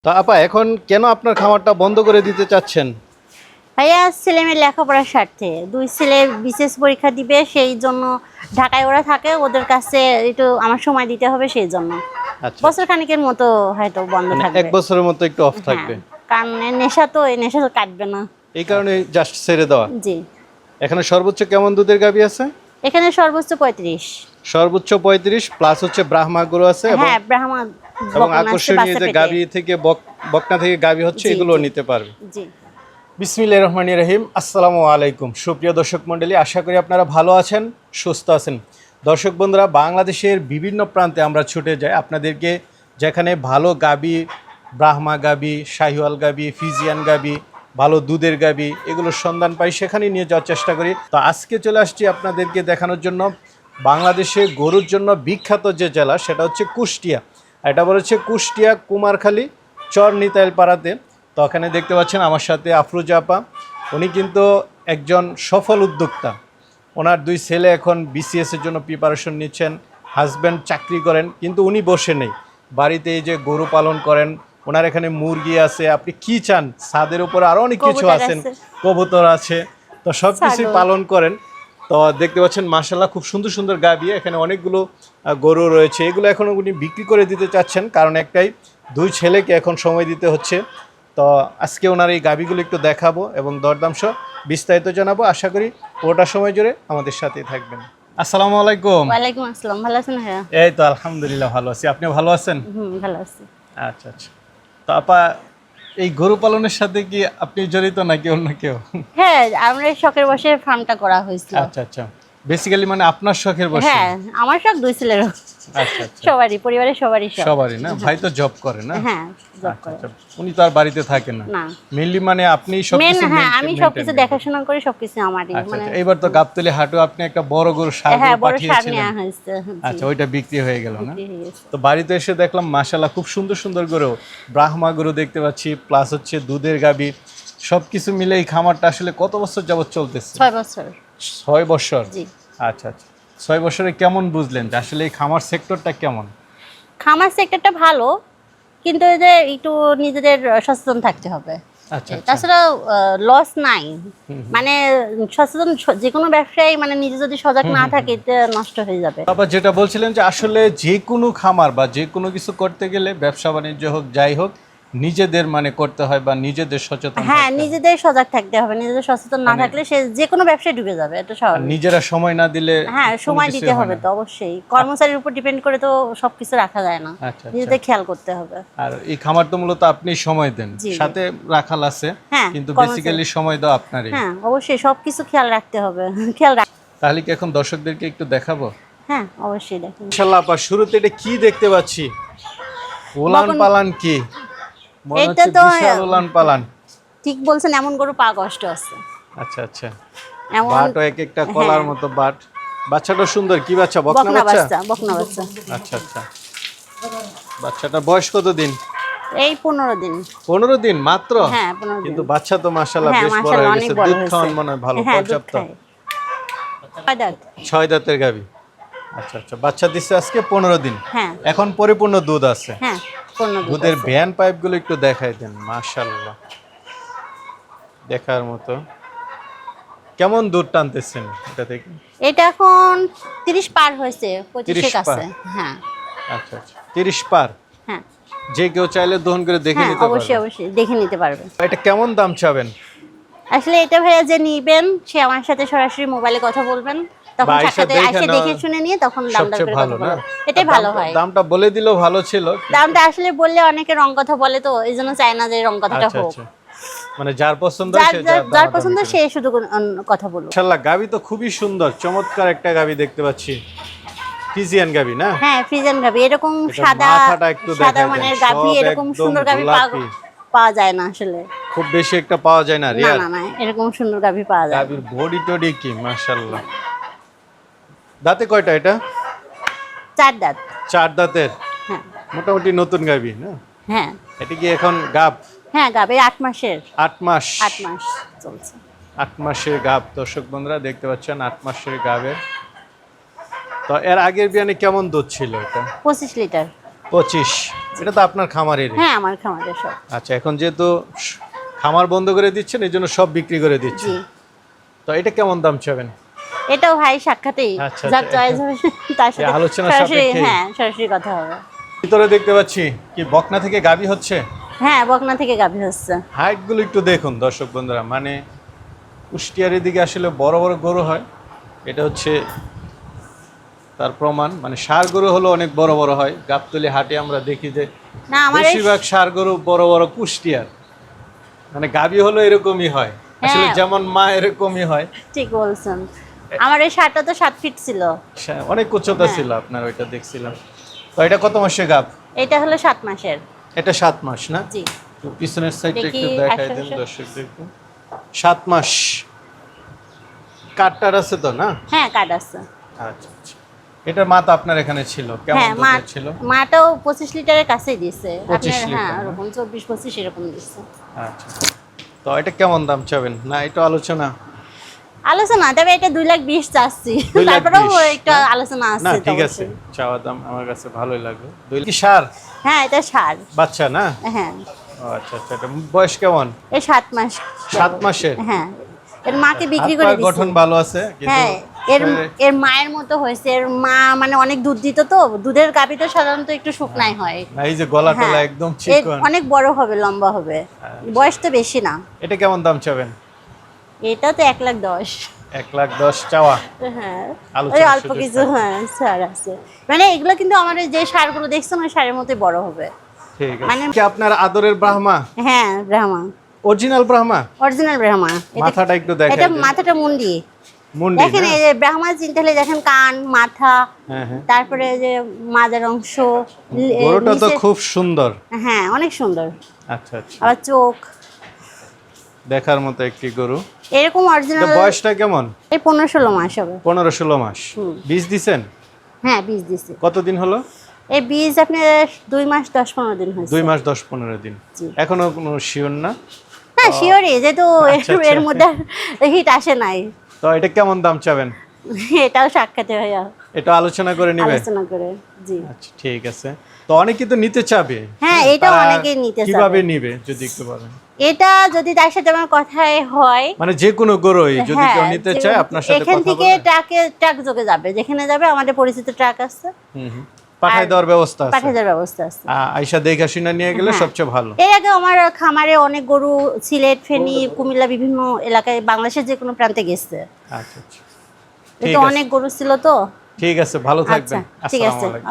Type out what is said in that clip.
তো আপা এখন কেন আপনার খামারটা বন্ধ করে দিতে চাচ্ছেন? ভাইয়া ছেলেমেয়ের লেখাপড়ার স্বার্থে দুই ছেলে বিশেষ পরীক্ষা দিবে, সেই জন্য ঢাকায় ওরা থাকে, ওদের কাছে একটু আমার সময় দিতে হবে, সেই জন্য আচ্ছা, বছর খানিকের মতো হয়তো বন্ধ মানে থাকবে। এক বছরের মতো একটু অফ হ্যাঁ, থাকবে। কারণ নেশা তো, এই নেশা তো কাটবে না। এই কারণে জাস্ট ছেড়ে দেওয়া। জি, এখানে সর্বোচ্চ কেমন দুধের গাভী আছে? এখানে সর্বোচ্চ 35। সর্বোচ্চ 35 প্লাস হচ্ছে ব্রাহ্মা গরু আছে হ্যাঁ, ব্রাহ্মা এবং বকনা আছে আকর্ষণীয় বাচ্চা যে পেটে। গাভী থেকে বকনা থেকে গাভী হচ্ছে জি, এগুলো জি। নিতে পারবে। জি, বিসমিল্লাহির রহমানির রহিম। আসসালামু আলাইকুম সুপ্রিয় দর্শক মণ্ডলী, আশা করি আপনারা ভালো আছেন, সুস্থ আছেন। দর্শক বন্ধুরা, বাংলাদেশের বিভিন্ন প্রান্তে আমরা ছুটে যাই আপনাদেরকে যেখানে ভালো গাভী, ব্রাহ্মা গাভী, শাহিওয়াল গাভী, ফিজিয়ান গাভী, ভালো দুধের গাভী এগুলোর সন্ধান পাই, সেখানে নিয়ে যাওয়ার চেষ্টা করি। তো আজকে চলে আসছি আপনাদেরকে দেখানোর জন্য বাংলাদেশে গরুর জন্য বিখ্যাত যে জেলা সেটা হচ্ছে কুষ্টিয়া। এটা বলেছে কুষ্টিয়া কুমারখালী চর নিতাইল পাড়াতে। তো ওখানে দেখতে পাচ্ছেন আমার সাথে আফরোজা আপা, উনি কিন্তু একজন সফল উদ্যোক্তা। ওনার দুই ছেলে এখন বিসিএস এর জন্য প্রিপারেশন নিচ্ছেন, হাজব্যান্ড চাকরি করেন, কিন্তু উনি বসে নেই, বাড়িতে এই যে গরু পালন করেন। ওনার এখানে মুরগি আছে, আপনি কি চান, ছাদের উপরে আরও অনেক কিছু কবুতর আছেন, আছে। কবুতর আছে, তো সব কিছুই ছাগল। পালন করেন। তো দেখতে পাচ্ছেন মাশাল্লাহ খুব সুন্দর সুন্দর গাভী, এখানে অনেকগুলো গরু রয়েছে। এগুলো এখন উনি বিক্রি করে দিতে চাচ্ছেন, কারণ একটাই, দুই ছেলেকে এখন সময় দিতে হচ্ছে। তো আজকে ওনার এই গাভীগুলো একটু দেখাবো এবং দরদাম সহ বিস্তারিত জানাবো। আশা করি পুরোটা সময় জুড়ে আমাদের সাথেই থাকবেন। আসসালামু আলাইকুম। ওয়ালাইকুম আসসালাম। ভালো আছেন ভাইয়া? এই তো আলহামদুলিল্লাহ ভালো আছি, আপনি ভালো আছেন? ভালো আছি। আচ্ছা আচ্ছা। তো আপা, এই গরু পালনের সাথে কি আপনি জড়িত নাকি অন্য কেউ? হ্যাঁ, আমরা এই শখের বসে ফার্মটা করা হয়েছিল। আচ্ছা আচ্ছা, বেসিক্যালি মানে আপনার শখের বসে? হ্যাঁ, আমার সব দুই ছেলেরও, আচ্ছা আচ্ছা, সবারই, পরিবারের সবারই শখ। সবারই না? ভাই তো জব করে না? হ্যাঁ, জব আচ্ছা করে। আচ্ছা, উনি তো আর বাড়িতে থাকেন না? না, মেইনলি মানে আপনি মেন, সবকিছু হ্যাঁ, আমি maintain সবকিছু করেন। দেখাশোনা করি, সবকিছু আমারই। আচ্ছা মানে আচ্ছা, এবার তো গাবতলী হাটে আপনি একটা বড় গরু সার হ্যাঁ, বড় সার পাঠিয়েছিলেন। নেওয়া হয়েছে। আচ্ছা, ওইটা বিক্রি হয়ে গেল না? বিক্রি হয়ে গেছে। তো বাড়িতে এসে দেখলাম মাশাআল্লাহ খুব সুন্দর সুন্দর গরু, ব্রাহ্মা গরু দেখতে পাচ্ছি, প্লাস হচ্ছে দুধের গাভী, সবকিছু মিলে এই খামারটা আসলে কত বছর যাবত চলতেছে? 6 বছর। 6 বছর? জি। আচ্ছা আচ্ছা, 6 বছরে কেমন বুঝলেন যে আসলে এই খামার সেক্টরটা কেমন? খামার সেক্টরটা ভালো, কিন্তু এই যে একটু নিজেদের সচেতন থাকতে হবে। আচ্ছা আচ্ছা, তাছাড়া লস নাই, মানে সচেতন যে কোনো ব্যবসায়ী, মানে নিজে যদি সজাগ না থাকে, এটা নষ্ট হয়ে যাবে। আবার যেটা বলছিলেন যে আসলে যে কোনো খামার বা যে কোনো কিছু করতে গেলে, ব্যবসা বাণিজ্য হোক যাই হোক, নিজেদের মানে করতে হয় বা নিজেদের সচেতন হ্যাঁ, থাকতে হয়। নিজেদের সজাগ থাকতে হবে, নিজেদের সচেতন না থাকলে সে যে কোনো ব্যবসায় ঢুকে যাবে, এটা আর স্বাভাবিক। নিজেরা সময় না দিলে হ্যাঁ, কোনো সময় কিছুই দিতে হয় হবে না। তো অবশ্যই, কর্মচারীর উপর ডিপেন্ড করে তো সবকিছু রাখা যায় না, আচ্ছা আচ্ছা। নিজেদের খেয়াল করতে হবে। আর এই খামার তো মূলত আপনি সময় দেন, জি। সাথে রাখাল আছে, হ্যাঁ, কিন্তু কর্মচারী। বেসিক্যালি সময় দাও আপনারই। হ্যাঁ, অবশ্যই সবকিছু খেয়াল রাখতে হবে, খেয়াল রাখ। তাহলে কি এখন দর্শকদেরকে একটু দেখাবো? হ্যাঁ, অবশ্যই দেখুন। ইনশাআল্লাহ। আপা, শুরুতে এটা কি দেখতে পাচ্ছি? উলান বকন- পালান কি? মনে এটা হচ্ছে তো বিশাল উলান পালান। ঠিক বলছেন, এমন গরু পা কষ্ট আছে, আচ্ছা আচ্ছা, এমন। বাটও এক একটা কলার হ্যাঁ। মতো বাট। বাচ্চাটা সুন্দর, কি বাচ্চা? বকনা বকনা বাচ্চা? বাচ্চা, বকনা বাচ্চা। আচ্ছা আচ্ছা, বাচ্চাটা বয়স কত দিন? এই 15 দিন। 15 দিন মাত্র? হ্যাঁ, 15 দিন। কিন্তু বাচ্চা তো মাশাআল্লাহ হ্যাঁ, বেশ বড় মাশাআল্লাহ, হয়ে অনেক গেছে। বড় দুধ হয়েছে। খাওয়ান মনে হয় ভালো, হ্যাঁ, দুধ পর্যাপ্ত? খায়। কয় দাঁত? 6 দাঁতের গাভী। আচ্ছা আচ্ছা, বাচ্চা দিচ্ছে আজকে 15 দিন। হ্যাঁ, এখন পরিপূর্ণ দুধ আছে। হ্যাঁ, 15 দুধ দুধের আছে। ভ্যান পাইপগুলো একটু দেখাই দেন, মাশাআল্লাহ দেখার মতো। কেমন দুধ টানতেছেন এটা থেকে? এটা এখন 30 পার হয়েছে, 25 30 কাছে। পার? হ্যাঁ, আচ্ছা আচ্ছা, 30 পার। হ্যাঁ, যে কেউ চাইলে দহন করে দেখে হ্যাঁ, নিতে অবশ্যই পারবে। অবশ্যই দেখে নিতে পারবে। এটা কেমন দাম চাবেন? আসলে এটা ভাইয়া যে নিবেন, সে আমার সাথে সরাসরি মোবাইলে কথা বলবেন, তখন বা আইসা সাথে দেখে এসে নেওয়া দেখে শুনে নিয়ে তখন দাম দর সবচেয়ে করে ভালো কথা না? বলবেন, এটাই ভালো হয়। দামটা বলে দিলেও ভালো ছিল। দামটা আসলে বললে অনেকে রং কথা বলে, তো এই জন্য চায় না যে রং কথাটা আচ্ছা হোক। আচ্ছা, মানে যার পছন্দ যার সে যার যার দামাদামি পছন্দ করে। সে শুধু কথা বলবে। মাশাআল্লাহ, গাভী তো খুবই সুন্দর, চমৎকার একটা গাভী দেখতে পাচ্ছি। ফিজিয়ান গাভী না? হ্যাঁ, ফ্রিজেন গাভি, এরকম এটা সাদা মাথাটা একটু সাদা দেখাই মানের দেন, গাভি, সব এরকম একদম সুন্দর গাভি গোলাপি। পাওয়া যায় না আসলে। খুব বেশি একটা পাওয়া যায় না, না রিয়ার। না না, এরকম সুন্দর গাভি পাওয়া যায় না। গাভীর বডি টডি কি মাশাআল্লাহ। দাঁতে কয়টা এটা? 4 দাঁত। 4 দাঁতের, হ্যাঁ, মোটামুটি নতুন গাভী না? হ্যাঁ, এটা কি এখন গাব? হ্যাঁ, গাভি 8 মাসের। 8 মাস? 8 মাস চলছে। 8 মাসের গাব। দর্শক বন্ধুরা দেখতে পাচ্ছেন 8 মাসের গাবের। তো এর আগের বিয়ানে কেমন দুধ ছিল এটা? 25 লিটার। 25। জি। এটা তো আপনার খামারের। হ্যাঁ আমার খামারে সব। আচ্ছা, এখন যেহেতু খামার বন্ধ করে দিচ্ছেন এই জন্য সব বিক্রি করে দিচ্ছেন, জি। তো এটা কেমন দাম চাবেন? এটাও ভাই সাক্ষাতেই আচ্ছা, যার আচ্ছা, চয়েস হবে তার সাথে আলোচনা সরাসরি, সাপেক্ষেই। হ্যাঁ সরাসরি কথা হবে। ভিতরে দেখতে পাচ্ছি কি বকনা থেকে গাভী হচ্ছে। হ্যাঁ বকনা থেকে গাভী হচ্ছে। হাইটগুলো একটু দেখুন দর্শক বন্ধুরা, মানে কুষ্টিয়ার দিকে আসলে বড় বড় গরু হয়, এটা হচ্ছে তার প্রমাণ। মানে ষাঁড় গরু হলো অনেক বড় বড় হয়, গাবতলী হাটে আমরা দেখি যে না আমার এই বেশিরভাগ ষাঁড় গরু বড় বড় কুষ্টিয়ার, মানে গাভী হলো এরকমই হয় আসলে, হ্যাঁ। যেমন মা এরকমই হয়। ঠিক বলছেন, আমার এই শার্টটা তো 7 ফিট ছিল। অনেক উচ্চতা ছিল আপনার, ওইটা দেখছিলাম। তো এটা কত মাসে গাব? এটা হলো 7 মাসের। এটা 7 মাস না? জি। তো পিছনের সাইডটা দেখি, একটু দেখাই দেন আসলে- দর্শক দেখুন। 7 মাস কাটটার আছে তো না? হ্যাঁ কার্ড আছে। আচ্ছা আচ্ছা। এটার মা তো আপনার এখানে ছিল, কেমন হ্যাঁ মা দুধের ছিল? মাটাও 25 লিটারের কাছেই দিছে 25 আপনার, হ্যাঁ লিটার না? এরকম 24-25 এরকম দিছে। আচ্ছা, তো এটা কেমন দাম চাবেন? না এটা আলোচনা আলোচনা, তবে এটা 2,20,000 চাচ্ছি, 2,20,000 তারপরেও একটা না? আলোচনা না আছে। ঠিক তো আছে, অবশ্যই। চাওয়া দাম আমার কাছে ভালোই লাগলো। কি সার? হ্যাঁ এটা ষাঁড়। বাচ্চা না? হ্যাঁ ও আচ্ছা আচ্ছা, এটা বয়স কেমন? এই 7 মাস। 7 মাসের? হ্যাঁ এর মাকে বিক্রি হাত করে পায়ের দিছি। গঠন ভালো আছে কিন্তু হ্যাঁ এর শরীরে- এর মায়ের মতো হয়েছে। এর মা মানে অনেক দুধ দিত, তো দুধের গাভী তো সাধারণত একটু শুকনাই হয়। না, এই যে গলা টলা হ্যাঁ, একদম এর চিকন। অনেক বড় হবে, লম্বা হবে, বয়স তো বেশি না। এটা কেমন দাম চাবেন? এটা তো 1,10,000। 1,10,000 চাওয়া। হ্যাঁ আলোচনার ওই অল্প সুযোগ কিছু, থাকবে। হ্যাঁ ছাড় আছে। মানে এগুলো কিন্তু আমাদের যে সারগুলো দেখছেন ওই সারের মতোই বড় হবে। ঠিক আছে। মানে- কি আপনার আদরের ব্রাহ্মা? হ্যাঁ ব্রাহ্মা, অরিজিনাল ব্রাহ্মা? অরিজিনাল ব্রাহ্মা। মাথাটা একটু দেখাই এটা দেন। মাথাটা মুন্ডি। মুন্ডি দেখেন না? এই যে ব্রাহ্মা চিনতে হলে দেখেন কান, মাথা, হ্যাঁ হ্যাঁ। তারপরে যে মাজার অংশ, গরুটা তো নিচে- খুব সুন্দর। হ্যাঁ অনেক সুন্দর। আচ্ছা আচ্ছা, আবার চোখ দেখার মতো একটি গরু। এরকম এটা অরিজিনাল। বয়সটা কেমন? এই 15-16 মাস হবে। 15-16 মাস। হুম। বীজ দিছেন? হ্যাঁ বীজ দিছি। কতদিন হলো? এই বীজ আপনার 2 মাস 10-15 দিন হয়েছে। 2 মাস 10-15 দিন। জি। এখনো কোনো শিওর না? হ্যাঁ শিওরই, যেহেতু আচ্ছা, আচ্ছা। এর মধ্যে হিট আসে নাই। তো এটা কেমন দাম চাবেন? এটাও সাক্ষাতে ভাইয়া এটা আলোচনা করে নিবে? আলোচনা করে। জি। আচ্ছা ঠিক আছে। তো অনেকেই তো নিতে চাবে। হ্যাঁ, এটাও তারা অনেকেই নিতে চাবে। কিভাবে নিবে যদি একটু বলেন? এটা যদি তার সাথে আমার কথাই হয়, মানে যে কোনো গরুই যদি কেউ হ্যাঁ, নিতে যে- চায় আপনার সাথে এখান কথা থেকে বলে ট্রাক যোগে যাবে, যেখানে যাবে আমাদের পরিচিত ট্রাক আছে, পাঠায় দেওয়ার ব্যবস্থা আছে। পাঠিয়ে দেওয়ার ব্যবস্থা আছে। আয়শা দেখা শুনে নিয়ে গেলে হ্যাঁ। সবচেয়ে ভালো। এর আগে আমার খামারে অনেক গরু সিলেট, ফেনী, কুমিল্লা বিভিন্ন এলাকায় বাংলাদেশের যে কোনো প্রান্তে গেছে। আচ্ছা আচ্ছা, এটা ঠিক আছে। অনেক গরু ছিল তো। ঠিক আছে, ভালো আচ্ছা থাকবেন। ঠিক আসসালামু আছে। আলাইকুম।